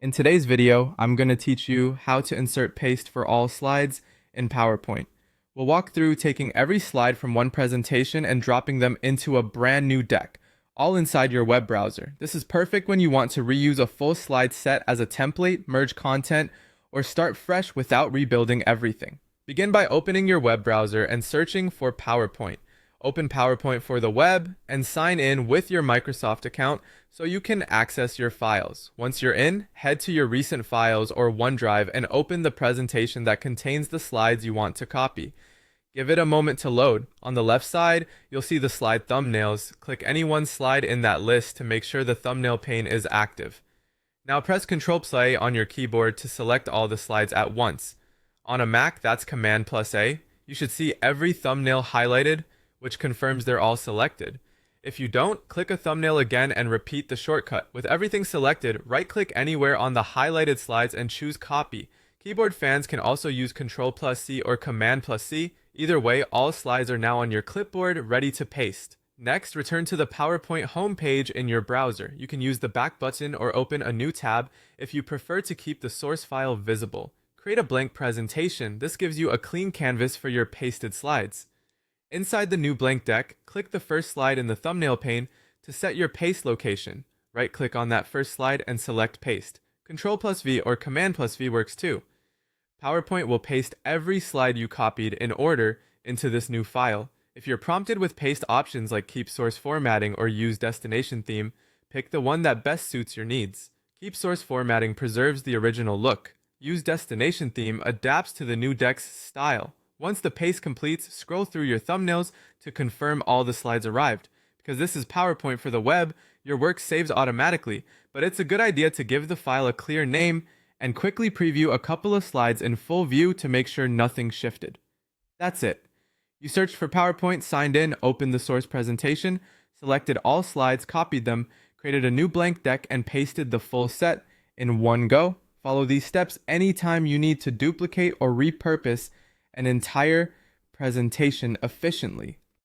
In today's video, I'm going to teach you how to insert paste for all slides in PowerPoint. We'll walk through taking every slide from one presentation and dropping them into a brand new deck, all inside your web browser. This is perfect when you want to reuse a full slide set as a template, merge content, or start fresh without rebuilding everything. Begin by opening your web browser and searching for PowerPoint. Open PowerPoint for the web and sign in with your Microsoft account so you can access your files. Once you're in, head to your recent files or OneDrive and open the presentation that contains the slides you want to copy. Give it a moment to load. On the left side, you'll see the slide thumbnails. Click any one slide in that list to make sure the thumbnail pane is active. Now press Ctrl+A on your keyboard to select all the slides at once. On a Mac, that's Command+A. You should see every thumbnail highlighted, which confirms they're all selected. If you don't, click a thumbnail again and repeat the shortcut. With everything selected, right-click anywhere on the highlighted slides and choose Copy. Keyboard fans can also use Ctrl+C or Command+C. Either way, all slides are now on your clipboard, ready to paste. Next, return to the PowerPoint homepage in your browser. You can use the back button or open a new tab if you prefer to keep the source file visible. Create a blank presentation. This gives you a clean canvas for your pasted slides. Inside the new blank deck, click the first slide in the thumbnail pane to set your paste location. Right-click on that first slide and select Paste. Ctrl+V or Command+V works too. PowerPoint will paste every slide you copied in order into this new file. If you're prompted with paste options like Keep Source Formatting or Use Destination Theme, pick the one that best suits your needs. Keep Source Formatting preserves the original look. Use Destination Theme adapts to the new deck's style. Once the paste completes, scroll through your thumbnails to confirm all the slides arrived. Because this is PowerPoint for the web, your work saves automatically, but it's a good idea to give the file a clear name and quickly preview a couple of slides in full view to make sure nothing shifted. That's it. You searched for PowerPoint, signed in, opened the source presentation, selected all slides, copied them, created a new blank deck, and pasted the full set in one go. Follow these steps anytime you need to duplicate or repurpose an entire presentation efficiently.